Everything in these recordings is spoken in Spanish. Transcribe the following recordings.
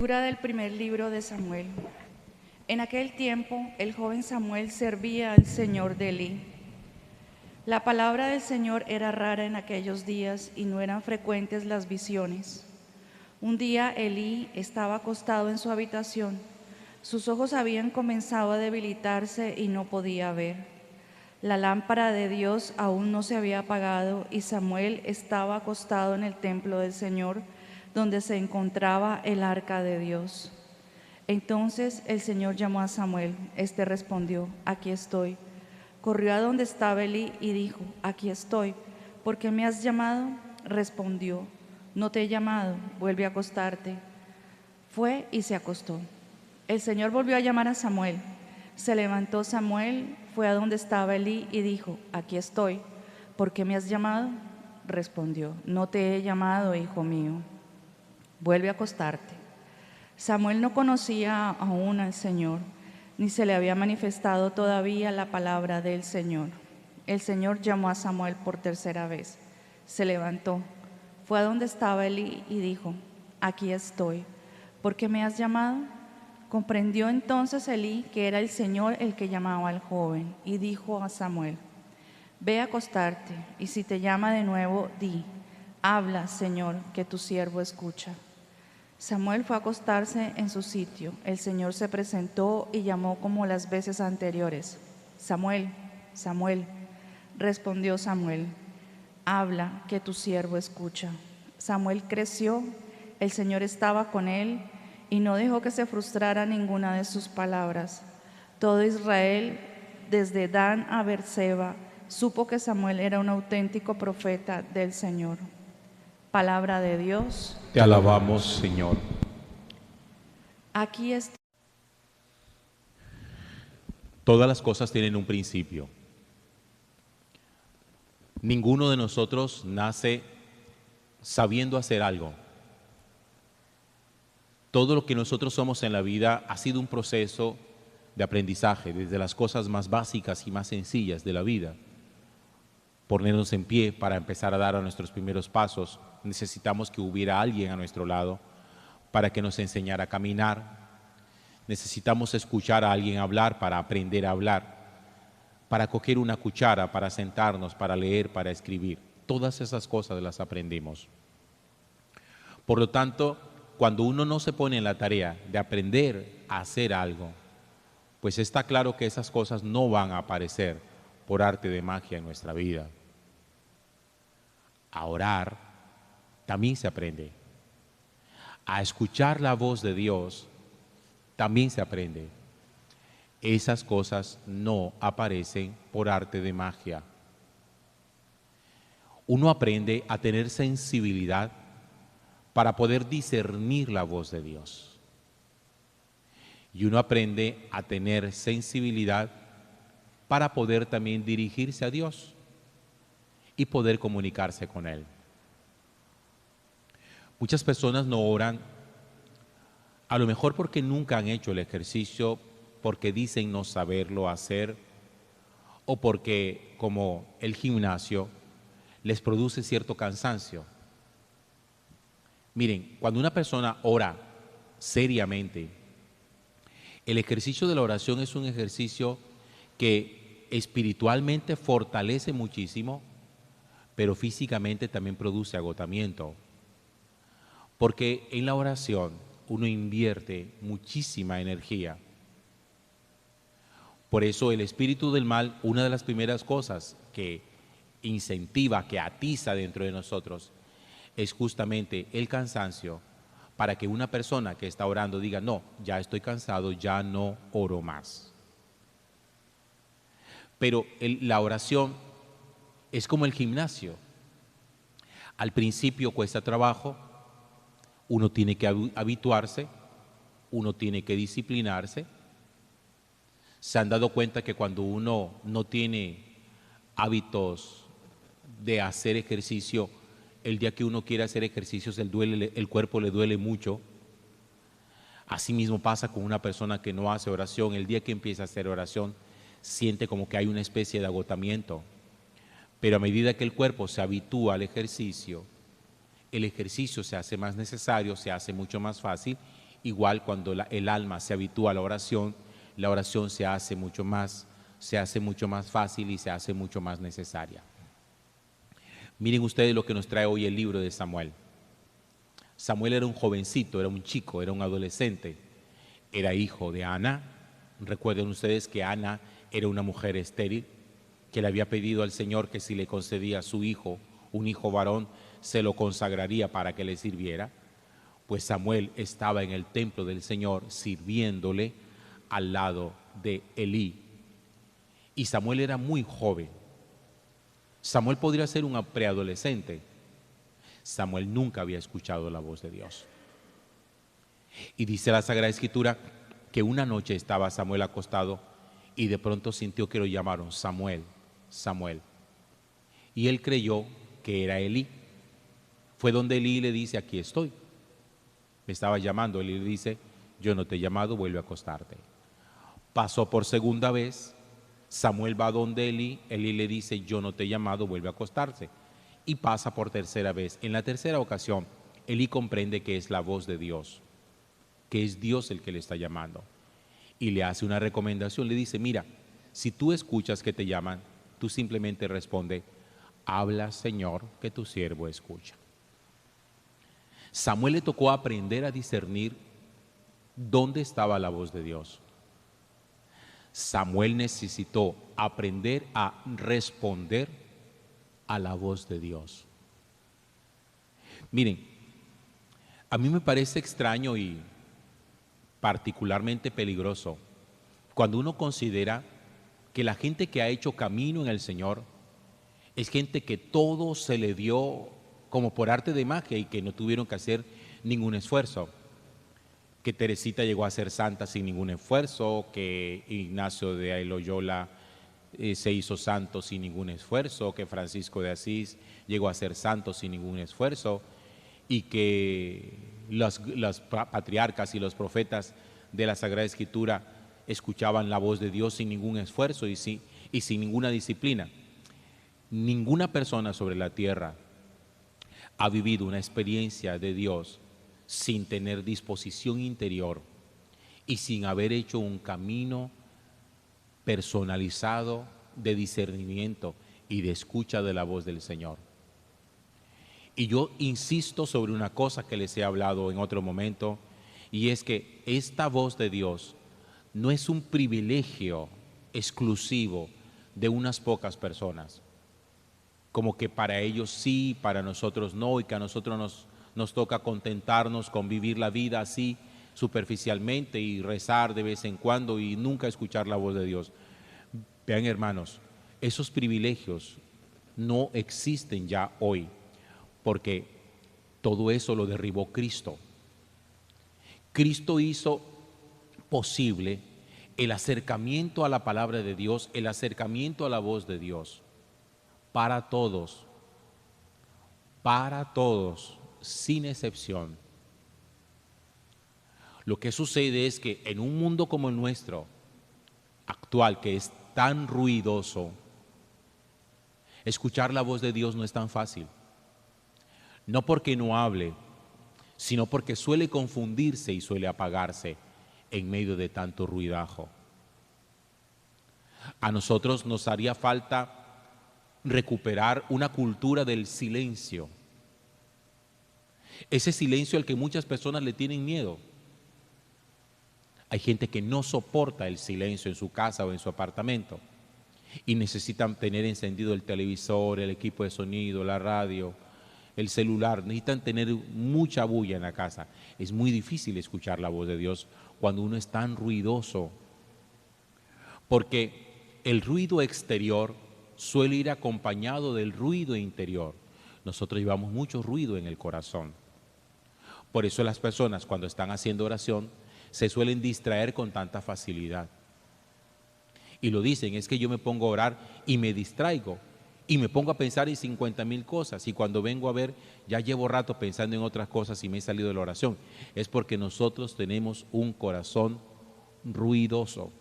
Lectura del primer libro de Samuel. En aquel tiempo, el joven Samuel servía al Señor de Elí. La palabra del Señor era rara en aquellos días y no eran frecuentes las visiones. Un día Elí estaba acostado en su habitación. Sus ojos habían comenzado a debilitarse y no podía ver. La lámpara de Dios aún no se había apagado y Samuel estaba acostado en el templo del Señor, donde se encontraba el arca de Dios. Entonces el Señor llamó a Samuel. Este respondió: aquí estoy. Corrió a donde estaba Elí y dijo: aquí estoy. ¿Por qué me has llamado? Respondió: no te he llamado, vuelve a acostarte. Fue y se acostó. El Señor volvió a llamar a Samuel. Se levantó Samuel, fue a donde estaba Elí y dijo: aquí estoy. ¿Por qué me has llamado? Respondió: no te he llamado, hijo mío. Vuelve a acostarte. Samuel no conocía aún al Señor, ni se le había manifestado todavía la palabra del Señor. El Señor llamó a Samuel por tercera vez. Se levantó, fue a donde estaba Elí y dijo: aquí estoy. ¿Por qué me has llamado? Comprendió entonces Elí que era el Señor el que llamaba al joven, y dijo a Samuel: ve a acostarte, y si te llama de nuevo, di: habla, Señor, que tu siervo escucha. Samuel fue a acostarse en su sitio. El Señor se presentó y llamó como las veces anteriores: Samuel, Samuel. Respondió Samuel: habla, que tu siervo escucha. Samuel creció, el Señor estaba con él y no dejó que se frustrara ninguna de sus palabras. Todo Israel, desde Dan a Beerseba, supo que Samuel era un auténtico profeta del Señor. Palabra de Dios. Te alabamos, Señor. Aquí está. Todas las cosas tienen un principio. Ninguno de nosotros nace sabiendo hacer algo. Todo lo que nosotros somos en la vida ha sido un proceso de aprendizaje, desde las cosas más básicas y más sencillas de la vida. Ponernos en pie para empezar a dar a nuestros primeros pasos, necesitamos que hubiera alguien a nuestro lado para que nos enseñara a caminar. Necesitamos escuchar a alguien hablar para aprender a hablar, para coger una cuchara, para sentarnos, para leer, para escribir. Todas esas cosas las aprendimos. Por lo tanto, cuando uno no se pone en la tarea de aprender a hacer algo, pues está claro que esas cosas no van a aparecer por arte de magia en nuestra vida. A orar también se aprende. A escuchar la voz de Dios también se aprende. Esas cosas no aparecen por arte de magia. Uno aprende a tener sensibilidad para poder discernir la voz de Dios. Y uno aprende a tener sensibilidad para poder también dirigirse a Dios y poder comunicarse con Él. Muchas personas no oran, a lo mejor porque nunca han hecho el ejercicio, porque dicen no saberlo hacer, o porque, como el gimnasio, les produce cierto cansancio. Miren, cuando una persona ora seriamente, el ejercicio de la oración es un ejercicio que espiritualmente fortalece muchísimo, pero físicamente también produce agotamiento. Porque en la oración uno invierte muchísima energía. Por eso el espíritu del mal, una de las primeras cosas que incentiva, que atiza dentro de nosotros, es justamente el cansancio, para que una persona que está orando diga: no, ya estoy cansado, ya no oro más. Pero la oración es como el gimnasio. Al principio cuesta trabajo, uno tiene que habituarse, uno tiene que disciplinarse. Se han dado cuenta que cuando uno no tiene hábitos de hacer ejercicio, el día que uno quiere hacer ejercicios, el cuerpo le duele mucho. Asimismo pasa con una persona que no hace oración. El día que empieza a hacer oración, siente como que hay una especie de agotamiento. Pero a medida que el cuerpo se habitúa al ejercicio, el ejercicio se hace más necesario, se hace mucho más fácil Igual cuando el alma se habitúa a la oración se hace mucho más fácil y se hace mucho más necesaria. Miren ustedes lo que nos trae hoy el libro de Samuel. Samuel era un jovencito, era un chico, era un adolescente, era hijo de Ana. Recuerden ustedes que Ana era una mujer estéril, que le había pedido al Señor que si le concedía a su hijo, un hijo varón, se lo consagraría para que le sirviera. Pues Samuel estaba en el templo del Señor sirviéndole al lado de Elí. Y Samuel era muy joven. Samuel podría ser un preadolescente. Samuel nunca había escuchado la voz de Dios. Y dice la Sagrada Escritura que una noche estaba Samuel acostado y de pronto sintió que lo llamaron Samuel, Samuel. Y él creyó que era Elí. Fue donde Elí y le dice, aquí estoy. Me estaba llamando. Elí le dice, yo no te he llamado, vuelve a acostarte. Pasó por segunda vez. Samuel va donde Elí. Elí le dice, yo no te he llamado, vuelve a acostarse. Y pasa por tercera vez. En la tercera ocasión, Elí comprende que es la voz de Dios, que es Dios el que le está llamando. Y le hace una recomendación, le dice, mira, si tú escuchas que te llaman, tú simplemente responde, habla, Señor, que tu siervo escucha. Samuel le tocó aprender a discernir dónde estaba la voz de Dios. Samuel necesitó aprender a responder a la voz de Dios. Miren, a mí me parece extraño y particularmente peligroso cuando uno considera que la gente que ha hecho camino en el Señor es gente que todo se le dio como por arte de magia y que no tuvieron que hacer ningún esfuerzo. Que Teresita llegó a ser santa sin ningún esfuerzo, que Ignacio de Loyola se hizo santo sin ningún esfuerzo, que Francisco de Asís llegó a ser santo sin ningún esfuerzo, y que las patriarcas y los profetas de la Sagrada Escritura escuchaban la voz de Dios sin ningún esfuerzo y sin ninguna disciplina. Ninguna persona sobre la tierra ha vivido una experiencia de Dios sin tener disposición interior y sin haber hecho un camino personalizado de discernimiento y de escucha de la voz del Señor. Y yo insisto sobre una cosa que les he hablado en otro momento, y es que esta voz de Dios no es un privilegio exclusivo de unas pocas personas, como que para ellos sí, para nosotros no, y que a nosotros nos toca contentarnos con vivir la vida así superficialmente y rezar de vez en cuando y nunca escuchar la voz de Dios. Vean, hermanos, esos privilegios no existen ya hoy, porque todo eso lo derribó Cristo. Cristo hizo posible el acercamiento a la palabra de Dios, el acercamiento a la voz de Dios, para todos, sin excepción. Lo que sucede es que en un mundo como el nuestro, actual, que es tan ruidoso, escuchar la voz de Dios no es tan fácil. No porque no hable, sino porque suele confundirse y suele apagarse en medio de tanto ruidajo. A nosotros nos haría falta recuperar una cultura del silencio. Ese silencio al que muchas personas le tienen miedo. Hay gente que no soporta el silencio en su casa o en su apartamento y necesitan tener encendido el televisor, el equipo de sonido, la radio, el celular. Necesitan tener mucha bulla en la casa. Es muy difícil escuchar la voz de Dios cuando uno es tan ruidoso, porque el ruido exterior suele ir acompañado del ruido interior. Nosotros llevamos mucho ruido en el corazón. Por eso las personas cuando están haciendo oración se suelen distraer con tanta facilidad. Y lo dicen, es que yo me pongo a orar y me distraigo y me pongo a pensar en 50,000 cosas y cuando vengo a ver ya llevo rato pensando en otras cosas y me he salido de la oración. Es porque nosotros tenemos un corazón ruidoso.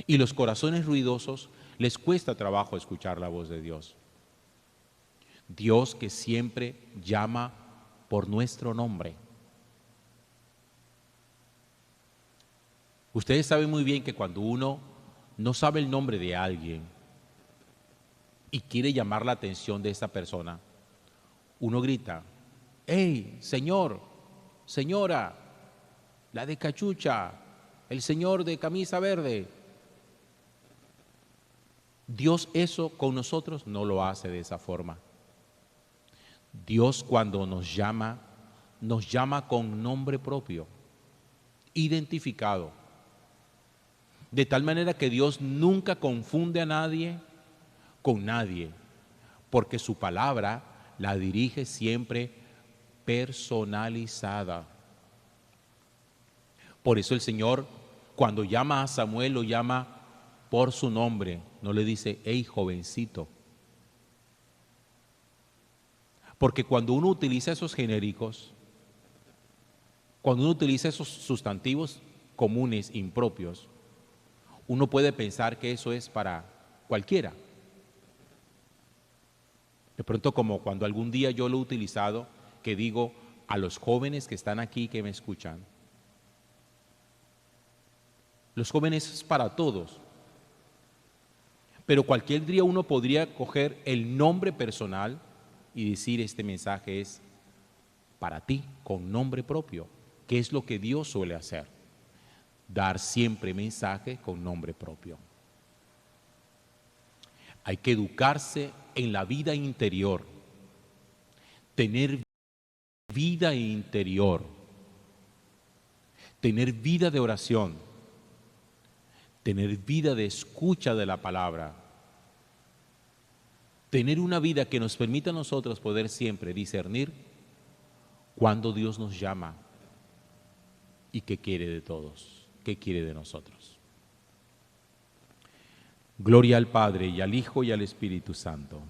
Y los corazones ruidosos les cuesta trabajo escuchar la voz de Dios. Dios que siempre llama por nuestro nombre. Ustedes saben muy bien que cuando uno no sabe el nombre de alguien y quiere llamar la atención de esa persona, uno grita: ¡Hey, señor, señora, la de cachucha, el señor de camisa verde! Dios eso con nosotros no lo hace de esa forma. Dios cuando nos llama con nombre propio, identificado. De tal manera que Dios nunca confunde a nadie con nadie, porque su palabra la dirige siempre personalizada. Por eso el Señor, cuando llama a Samuel, lo llama por su nombre, no le dice: hey, jovencito. Porque cuando uno utiliza esos genéricos, cuando uno utiliza esos sustantivos comunes, impropios, uno puede pensar que eso es para cualquiera. De pronto, como cuando algún día yo lo he utilizado, que digo a los jóvenes que están aquí, que me escuchan: los jóvenes es para todos. Pero cualquier día uno podría coger el nombre personal y decir: este mensaje es para ti, con nombre propio, que es lo que Dios suele hacer, dar siempre mensaje con nombre propio. Hay que educarse en la vida interior, tener vida interior, tener vida de oración, tener vida de escucha de la palabra, tener una vida que nos permita a nosotros poder siempre discernir cuando Dios nos llama y qué quiere de todos, qué quiere de nosotros. Gloria al Padre, y al Hijo, y al Espíritu Santo.